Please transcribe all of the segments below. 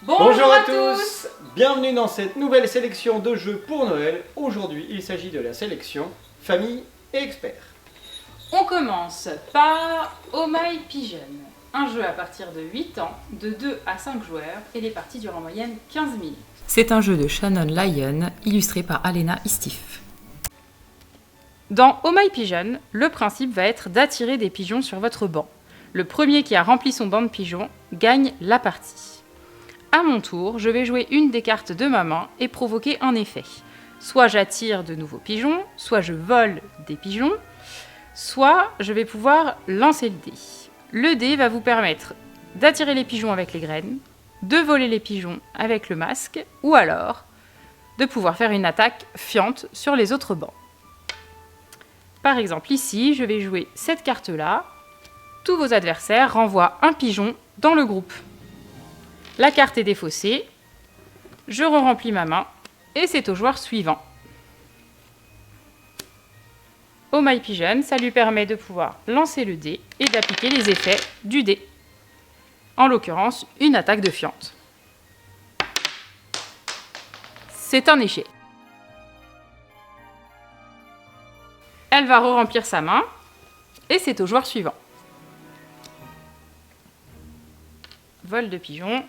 Bonjour à tous. Bienvenue dans cette nouvelle sélection de jeux pour Noël. Aujourd'hui, il s'agit de la sélection Famille et Experts. On commence par Oh My Pigeon, un jeu à partir de 8 ans, de 2 à 5 joueurs, et les parties durent en moyenne 15 minutes. C'est un jeu de Shannon Lyon, illustré par Alena Istif. Dans Oh My Pigeon, le principe va être d'attirer des pigeons sur votre banc. Le premier qui a rempli son banc de pigeons gagne la partie. À mon tour, je vais jouer une des cartes de ma main et provoquer un effet. Soit j'attire de nouveaux pigeons, soit je vole des pigeons, soit je vais pouvoir lancer le dé. Le dé va vous permettre d'attirer les pigeons avec les graines, de voler les pigeons avec le masque, ou alors de pouvoir faire une attaque fiante sur les autres bancs. Par exemple, ici, je vais jouer cette carte-là. Tous vos adversaires renvoient un pigeon dans le groupe. La carte est défaussée. Je re-remplis ma main et c'est au joueur suivant. Oh My Pigeon, ça lui permet de pouvoir lancer le dé et d'appliquer les effets du dé. En l'occurrence, une attaque de fiente. C'est un échec. Elle va re-remplir sa main et c'est au joueur suivant. Vol de pigeon.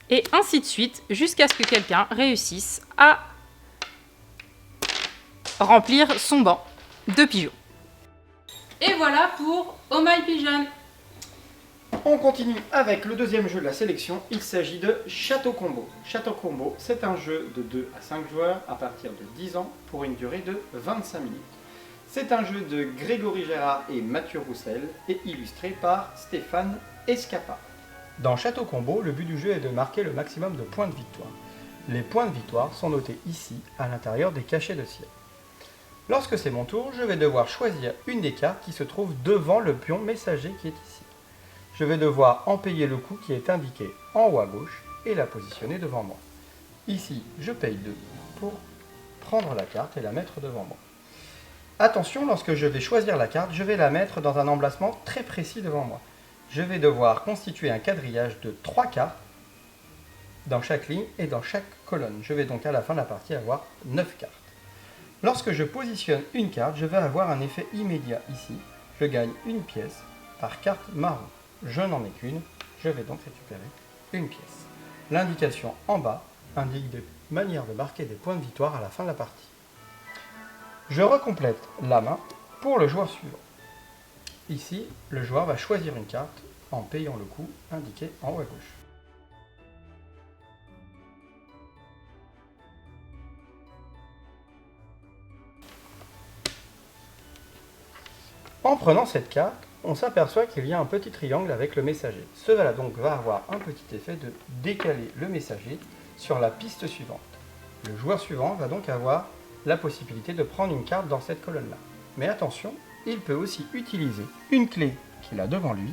Et ainsi de suite, jusqu'à ce que quelqu'un réussisse à remplir son banc de pigeons. Et voilà pour Oh My Pigeon. On continue avec le deuxième jeu de la sélection. Il s'agit de Château Combo. Château Combo, c'est un jeu de 2 à 5 joueurs à partir de 10 ans pour une durée de 25 minutes. C'est un jeu de Grégory Gérard et Mathieu Roussel et illustré par Stéphane Escapa. Dans Château Combo, le but du jeu est de marquer le maximum de points de victoire. Les points de victoire sont notés ici, à l'intérieur des cachets de ciel. Lorsque c'est mon tour, je vais devoir choisir une des cartes qui se trouve devant le pion messager qui est ici. Je vais devoir en payer le coût qui est indiqué en haut à gauche et la positionner devant moi. Ici, je paye 2 pour prendre la carte et la mettre devant moi. Attention, lorsque je vais choisir la carte, je vais la mettre dans un emplacement très précis devant moi. Je vais devoir constituer un quadrillage de 3 cartes dans chaque ligne et dans chaque colonne. Je vais donc à la fin de la partie avoir 9 cartes. Lorsque je positionne une carte, je vais avoir un effet immédiat ici. Je gagne une pièce par carte marron. Je n'en ai qu'une, je vais donc récupérer une pièce. L'indication en bas indique des manières de marquer des points de victoire à la fin de la partie. Je recomplète la main pour le joueur suivant. Ici, le joueur va choisir une carte en payant le coût indiqué en haut à gauche. En prenant cette carte, on s'aperçoit qu'il y a un petit triangle avec le messager. Cela donc va avoir un petit effet de décaler le messager sur la piste suivante. Le joueur suivant va donc avoir la possibilité de prendre une carte dans cette colonne-là. Mais attention, il peut aussi utiliser une clé qu'il a devant lui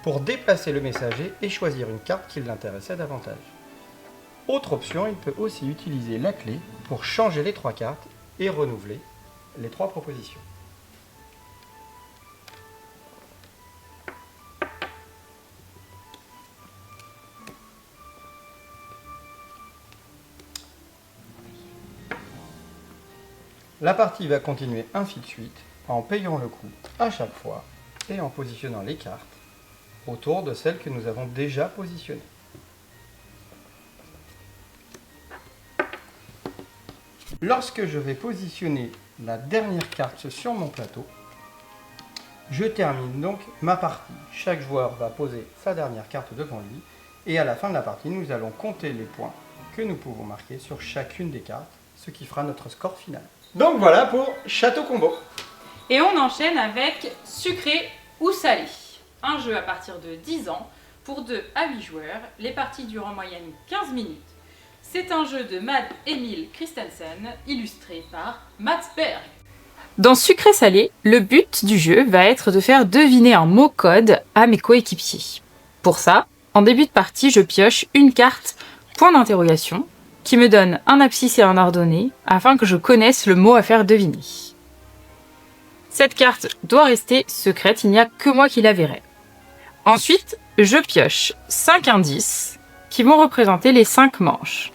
pour déplacer le messager et choisir une carte qui l'intéressait davantage. Autre option, il peut aussi utiliser la clé pour changer les 3 cartes et renouveler les 3 propositions. La partie va continuer ainsi de suite, en payant le coût à chaque fois et en positionnant les cartes autour de celles que nous avons déjà positionnées. Lorsque je vais positionner la dernière carte sur mon plateau, je termine donc ma partie. Chaque joueur va poser sa dernière carte devant lui et à la fin de la partie, nous allons compter les points que nous pouvons marquer sur chacune des cartes, ce qui fera notre score final. Donc voilà pour Château Combo. Et on enchaîne avec Sucré ou Salé, un jeu à partir de 10 ans pour 2 à 8 joueurs. Les parties durent en moyenne 15 minutes. C'est un jeu de Mad Emil Christensen, illustré par Mats Berg. Dans Sucré Salé, le but du jeu va être de faire deviner un mot code à mes coéquipiers. Pour ça, en début de partie, je pioche une carte point d'interrogation qui me donne un abscisse et un ordonnée afin que je connaisse le mot à faire deviner. Cette carte doit rester secrète, il n'y a que moi qui la verrai. Ensuite, je pioche 5 indices qui vont représenter les 5 manches.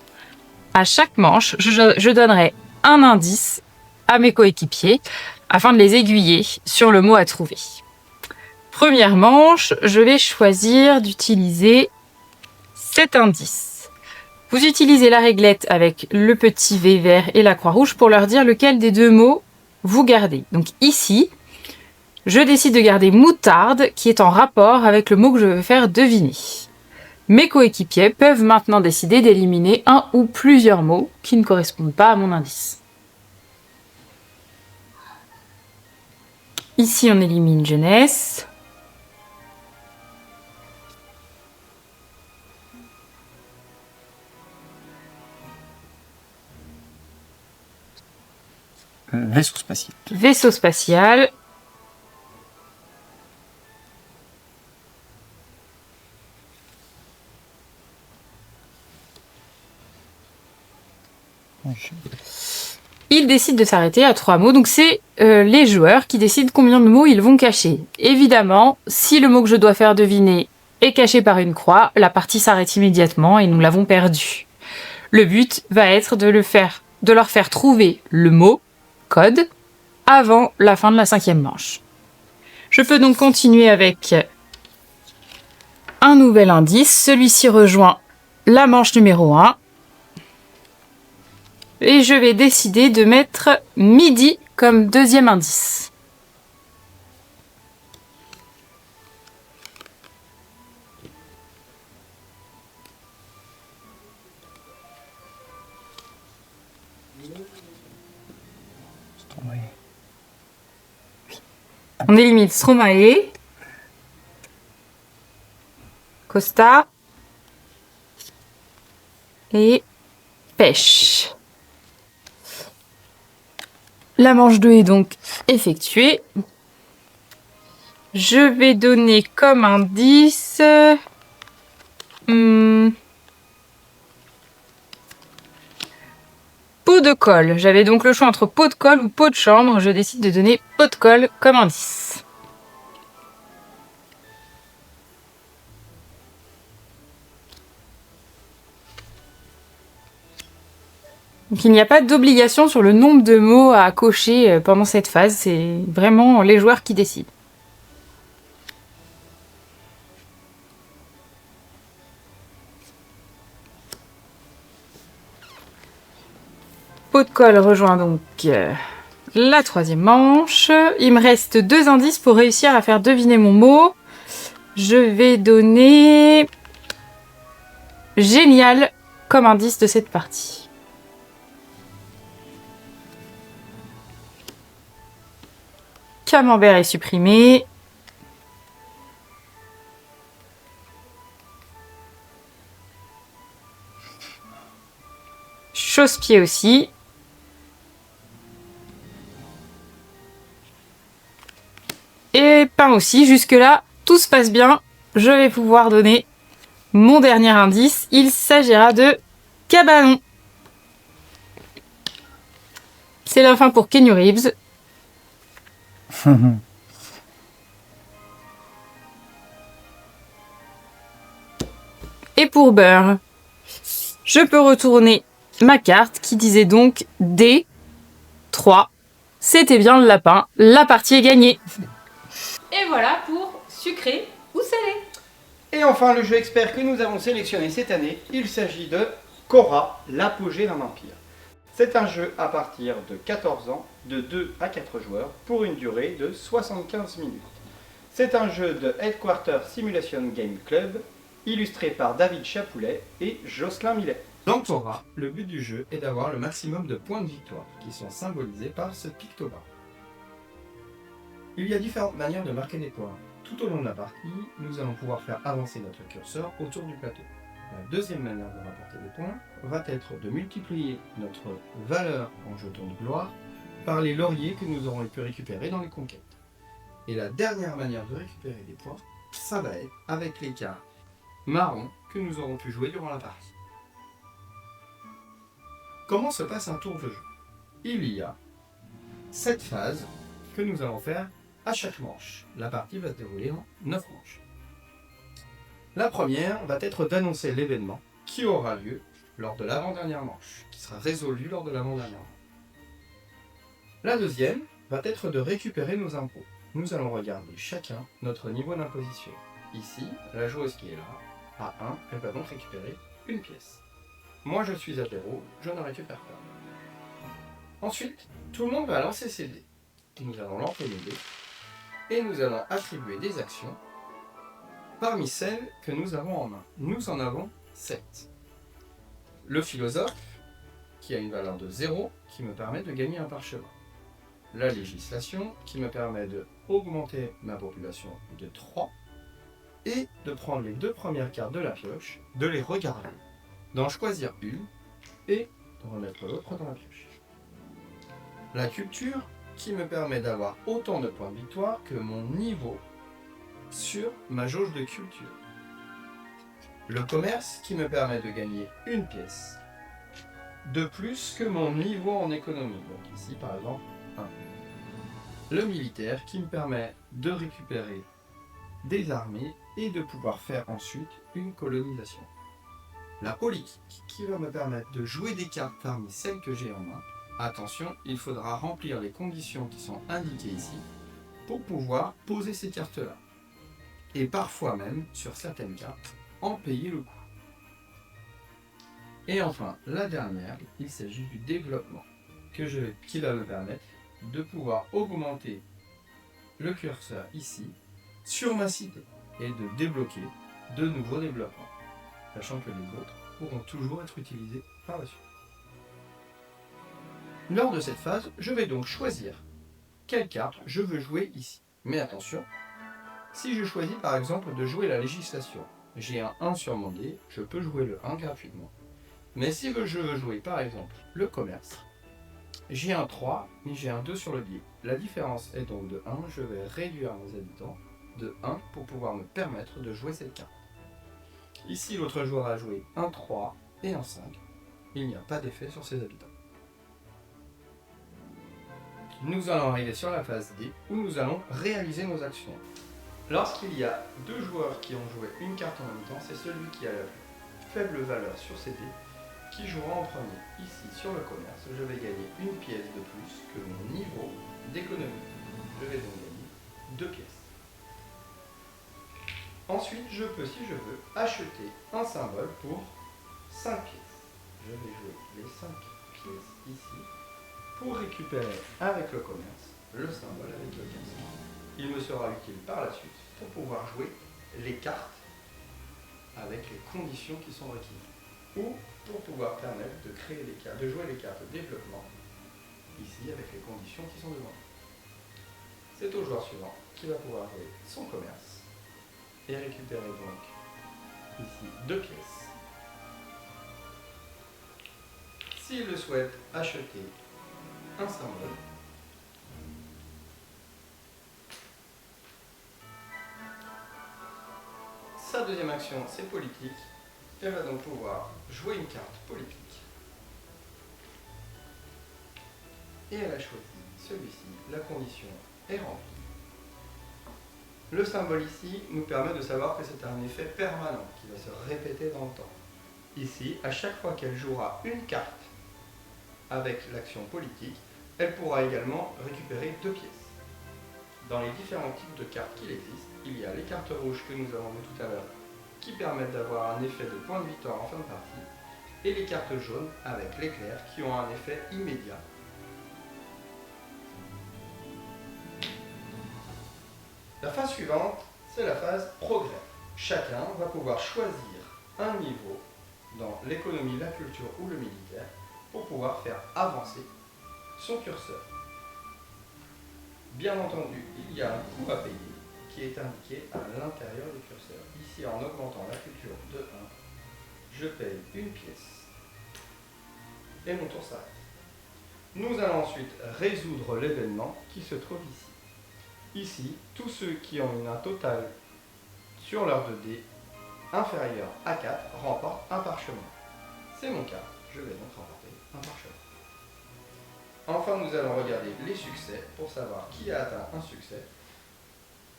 À chaque manche, je donnerai un indice à mes coéquipiers afin de les aiguiller sur le mot à trouver. Première manche, je vais choisir d'utiliser cet indice. Vous utilisez la réglette avec le petit V vert et la croix rouge pour leur dire lequel des deux mots vous gardez. Donc ici, je décide de garder moutarde qui est en rapport avec le mot que je veux faire deviner. Mes coéquipiers peuvent maintenant décider d'éliminer un ou plusieurs mots qui ne correspondent pas à mon indice. Ici, on élimine jeunesse. Vaisseau spatial. Vaisseau spatial. Il décide de s'arrêter à 3 mots, donc c'est les joueurs qui décident combien de mots ils vont cacher. Évidemment, si le mot que je dois faire deviner est caché par une croix, la partie s'arrête immédiatement et nous l'avons perdu. Le but va être de leur faire trouver le mot, code, avant la fin de la 5e manche. Je peux donc continuer avec un nouvel indice. Celui-ci rejoint la manche numéro 1. Et je vais décider de mettre midi comme deuxième indice. On élimine Stromae, Costa et Pêche. La manche 2 est donc effectuée. Je vais donner comme indice... pot de colle. J'avais donc le choix entre pot de colle ou pot de chambre. Je décide de donner pot de colle comme indice. Donc il n'y a pas d'obligation sur le nombre de mots à cocher pendant cette phase. C'est vraiment les joueurs qui décident. Pot de colle rejoint donc la 3e manche. Il me reste 2 indices pour réussir à faire deviner mon mot. Je vais donner génial comme indice de cette partie. Camembert est supprimé. Chausse-pied aussi. Et pain aussi. Jusque-là, tout se passe bien. Je vais pouvoir donner mon dernier indice. Il s'agira de cabanon. C'est la fin pour Keanu Reeves. Et pour Beurre, je peux retourner ma carte qui disait donc D3. C'était bien le lapin. La partie est gagnée. Et voilà pour sucré ou salé. Et enfin, le jeu expert que nous avons sélectionné cette année, il s'agit de Korra, l'apogée d'un empire. C'est un jeu à partir de 14 ans, de 2 à 4 joueurs, pour une durée de 75 minutes. C'est un jeu de Headquarter Simulation Game Club, illustré par David Chapoulet et Jocelyn Millet. Dans Korra, le but du jeu est d'avoir le maximum de points de victoire, qui sont symbolisés par ce pictogramme. Il y a différentes manières de marquer des points. Tout au long de la partie, nous allons pouvoir faire avancer notre curseur autour du plateau. La deuxième manière de rapporter des points va être de multiplier notre valeur en jetons de gloire par les lauriers que nous aurons pu récupérer dans les conquêtes. Et la dernière manière de récupérer des points, ça va être avec les cartes marron que nous aurons pu jouer durant la partie. Comment se passe un tour de jeu? Il y a 7 phases que nous allons faire à chaque manche. La partie va se dérouler en 9 manches. La première va être d'annoncer l'événement qui aura lieu lors de l'avant-dernière manche, qui sera résolu lors de l'avant-dernière manche. La deuxième va être de récupérer nos impôts. Nous allons regarder chacun notre niveau d'imposition. Ici, la joueuse qui est là, à 1, elle va donc récupérer une pièce. Moi je suis à 0, je ne récupère pas. Ensuite, tout le monde va lancer ses dés. Nous allons lancer les dés et nous allons attribuer des actions parmi celles que nous avons en main. Nous en avons 7. Le philosophe, qui a une valeur de 0, qui me permet de gagner un parchemin. La législation, qui me permet d'augmenter ma population de 3, et de prendre les 2 premières cartes de la pioche, de les regarder, d'en choisir une, et de remettre l'autre dans la pioche. La culture, qui me permet d'avoir autant de points de victoire que mon niveau sur ma jauge de culture. Le commerce, qui me permet de gagner une pièce de plus que mon niveau en économie. Donc ici, par exemple, 1. Le militaire, qui me permet de récupérer des armées et de pouvoir faire ensuite une colonisation. La politique, qui va me permettre de jouer des cartes parmi celles que j'ai en main. Attention, il faudra remplir les conditions qui sont indiquées ici pour pouvoir poser ces cartes-là. Et parfois même, sur certaines cartes, en payer le coût. Et enfin, la dernière, il s'agit du développement, qui va me permettre de pouvoir augmenter le curseur ici, sur ma cité, et de débloquer de nouveaux développements, sachant que les autres pourront toujours être utilisés par la suite. Lors de cette phase, je vais donc choisir quelle carte je veux jouer ici. Mais attention, si je choisis par exemple de jouer la législation, j'ai un 1 sur mon dé, je peux jouer le 1 gratuitement. Mais si je veux jouer par exemple le commerce, j'ai un 3, mais j'ai un 2 sur le dé. La différence est donc de 1, je vais réduire mes habitants de 1 pour pouvoir me permettre de jouer cette carte. Ici, l'autre joueur a joué un 3 et un 5. Il n'y a pas d'effet sur ses habitants. Nous allons arriver sur la phase D, où nous allons réaliser nos actions. Lorsqu'il y a 2 joueurs qui ont joué une carte en même temps, c'est celui qui a la plus faible valeur sur ces dés qui jouera en premier. Ici, sur le commerce, je vais gagner une pièce de plus que mon niveau d'économie. Je vais donc gagner 2 pièces. Ensuite, je peux, si je veux, acheter un symbole pour 5 pièces. Je vais jouer les 5 pièces ici pour récupérer avec le commerce le symbole avec le 15. Il me sera utile par la suite pour pouvoir jouer les cartes avec les conditions qui sont requises. Ou pour pouvoir permettre de créer les cartes, de jouer les cartes de développement ici avec les conditions qui sont devant. C'est au joueur suivant qui va pouvoir jouer son commerce et récupérer donc ici 2 pièces. S'il le souhaite, acheter un symbole. Sa deuxième action, c'est politique. Elle va donc pouvoir jouer une carte politique. Et elle a choisi celui-ci. La condition est remplie. Le symbole ici nous permet de savoir que c'est un effet permanent qui va se répéter dans le temps. Ici, à chaque fois qu'elle jouera une carte avec l'action politique, elle pourra également récupérer 2 pièces. Dans les différents types de cartes qu'il existe, il y a les cartes rouges que nous avons vues tout à l'heure, qui permettent d'avoir un effet de point de victoire en fin de partie, et les cartes jaunes avec l'éclair qui ont un effet immédiat. La phase suivante, c'est la phase progrès. Chacun va pouvoir choisir un niveau dans l'économie, la culture ou le militaire pour pouvoir faire avancer son curseur. Bien entendu, il y a un coût à payer qui est indiqué à l'intérieur du curseur. Ici, en augmentant la culture de 1, je paye une pièce et mon tour s'arrête. Nous allons ensuite résoudre l'événement qui se trouve ici. Ici, tous ceux qui ont un total sur leur 2 dés inférieur à 4 remportent un parchemin. C'est mon cas. je vais donc remporter un parchemin. Enfin, nous allons regarder les succès pour savoir qui a atteint un succès,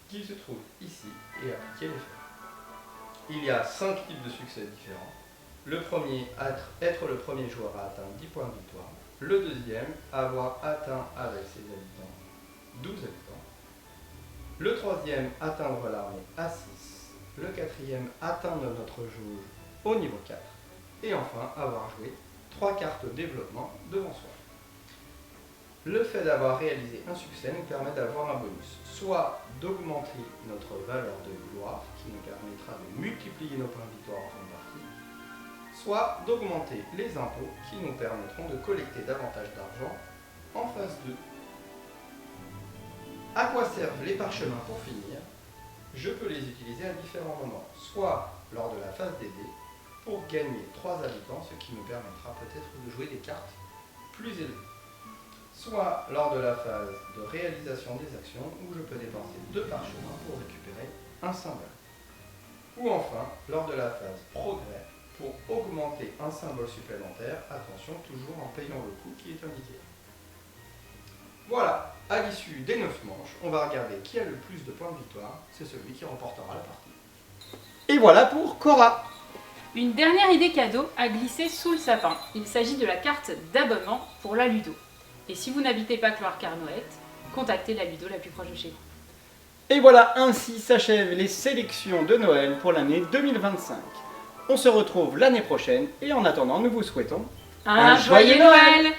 qui se trouve ici, et appliquer les faits. Il y a 5 types de succès différents. Le premier, être le premier joueur à atteindre 10 points de victoire. Le deuxième, avoir atteint avec ses habitants 12 habitants. Le troisième, atteindre l'armée à 6. Le quatrième, atteindre notre jauge au niveau 4. Et enfin, avoir joué 3 cartes développement devant soi. Le fait d'avoir réalisé un succès nous permet d'avoir un bonus, soit d'augmenter notre valeur de gloire, qui nous permettra de multiplier nos points de victoire en fin de partie, soit d'augmenter les impôts, qui nous permettront de collecter davantage d'argent en phase 2. À quoi servent les parchemins pour finir? Je peux les utiliser à différents moments, soit lors de la phase des dés, pour gagner 3 habitants, ce qui nous permettra peut-être de jouer des cartes plus élevées. Soit lors de la phase de réalisation des actions, où je peux dépenser 2 parchemins pour récupérer un symbole. Ou enfin, lors de la phase progrès, pour augmenter un symbole supplémentaire, attention, toujours en payant le coût qui est indiqué. Voilà, à l'issue des 9 manches, on va regarder qui a le plus de points de victoire, c'est celui qui remportera la partie. Et voilà pour Cora. Une dernière idée cadeau à glisser sous le sapin. Il s'agit de la carte d'abonnement pour la Ludo. Et si vous n'habitez pas Cloire-Carnoët, contactez la Ludo la plus proche de chez vous. Et voilà, ainsi s'achèvent les sélections de Noël pour l'année 2025. On se retrouve l'année prochaine et en attendant, nous vous souhaitons Un joyeux Noël!